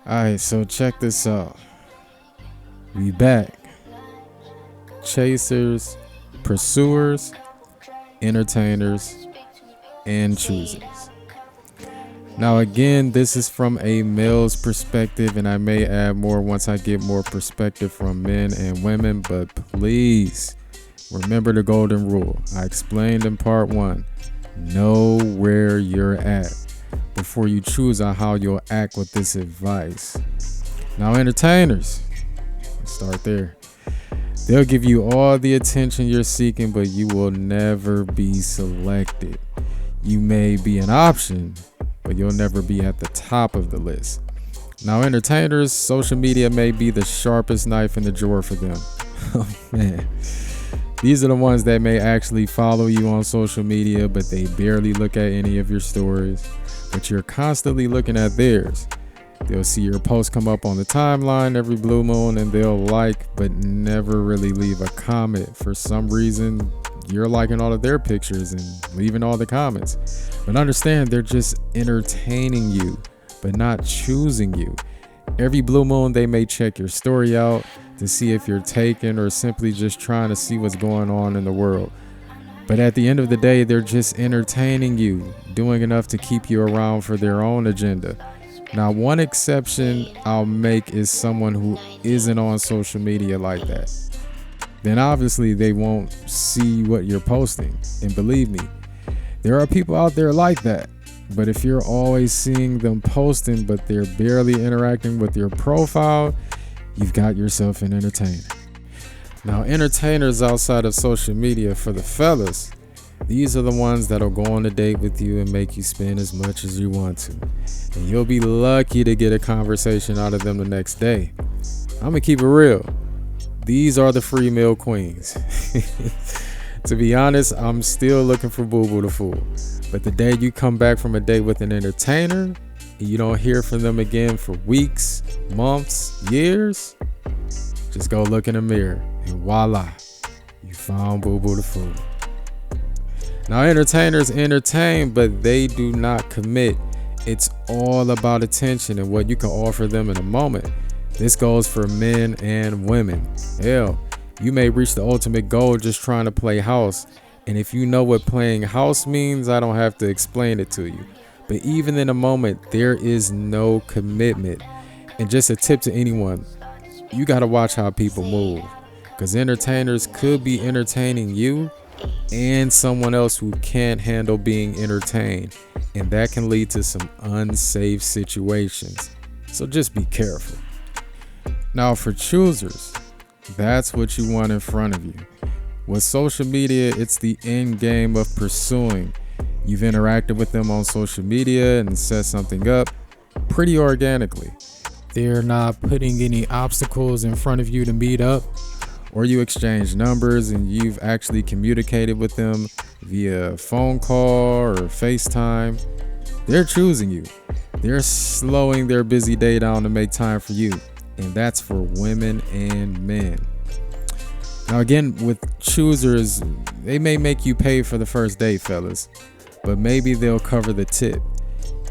Alright, so check this out. We back. Chasers, pursuers, entertainers, and choosers. Now again, this is from a male's perspective, and I may add more once I get more perspective from men and women, but please remember the golden rule. I explained in part 1. Know where you're at before you choose on how you'll act with this advice. Now entertainers, let's start there. They'll give you all the attention you're seeking, but you will never be selected. You may be an option, but you'll never be at the top of the list. Now entertainers, social media may be the sharpest knife in the drawer for them. Oh man. These are the ones that may actually follow you on social media, but they barely look at any of your stories. But you're constantly looking at theirs. They'll see your post come up on the timeline every blue moon, and they'll like, but never really leave a comment. For some reason, you're liking all of their pictures and leaving all the comments. But understand, they're just entertaining you, but not choosing you. Every blue moon, they may check your story out to see if you're taken, or simply just trying to see what's going on in the world. But at the end of the day, they're just entertaining you, doing enough to keep you around for their own agenda. Now, one exception I'll make is someone who isn't on social media like that. Then obviously they won't see what you're posting. And believe me, there are people out there like that. But if you're always seeing them posting, but they're barely interacting with your profile, you've got yourself an entertainer. Now, entertainers outside of social media, for the fellas, these are the ones that'll go on a date with you and make you spend as much as you want to. And you'll be lucky to get a conversation out of them the next day. I'm gonna keep it real. These are the free meal queens. To be honest, I'm still looking for Boo Boo the Fool. But the day you come back from a date with an entertainer and you don't hear from them again for weeks, months, years, just go look in the mirror and voila, you found Boo Boo the Fool. Now entertainers entertain, but they do not commit. It's all about attention and what you can offer them in a moment. This goes for men and women. Hell, you may reach the ultimate goal just trying to play house. And if you know what playing house means, I don't have to explain it to you. But even in a moment, there is no commitment. And just a tip to anyone, you got to watch how people move. Because entertainers could be entertaining you and someone else who can't handle being entertained. And that can lead to some unsafe situations. So just be careful. Now for choosers, that's what you want in front of you. With social media, it's the end game of pursuing. You've interacted with them on social media and set something up pretty organically. They're not putting any obstacles in front of you to meet up, or you exchange numbers and you've actually communicated with them via phone call or FaceTime. They're choosing you. They're slowing their busy day down to make time for you. And that's for women and men. Now again, with choosers, they may make you pay for the first date, fellas, but maybe they'll cover the tip.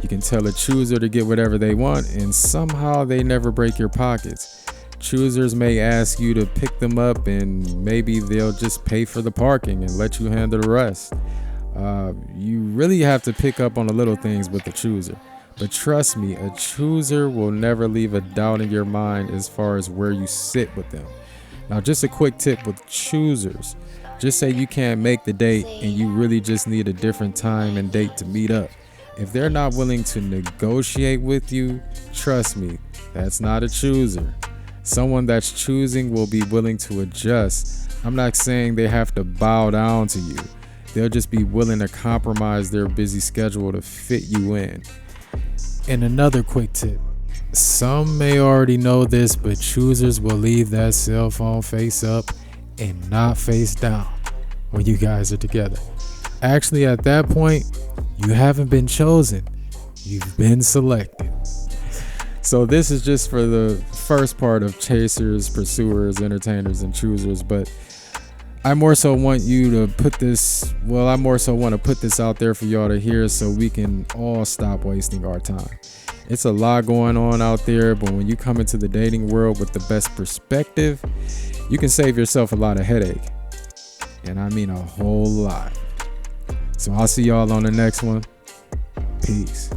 You can tell a chooser to get whatever they want, and somehow they never break your pockets. Choosers may ask you to pick them up, and maybe they'll just pay for the parking and let you handle the rest. You really have to pick up on the little things with the chooser. But trust me, a chooser will never leave a doubt in your mind as far as where you sit with them. Now, just a quick tip with choosers. Just say you can't make the date and you really just need a different time and date to meet up. If they're not willing to negotiate with you, trust me, that's not a chooser. Someone that's choosing will be willing to adjust. I'm not saying they have to bow down to you. They'll just be willing to compromise their busy schedule to fit you in. And another quick tip. Some may already know this, but choosers will leave that cell phone face up and not face down when you guys are together. Actually, at that point, you haven't been chosen. You've been selected. So this is just for the first part of chasers, pursuers, entertainers, and choosers. But I more so want to put this out there for y'all to hear so we can all stop wasting our time. It's a lot going on out there, but when you come into the dating world with the best perspective, you can save yourself a lot of headache. And I mean a whole lot. So I'll see y'all on the next one. Peace.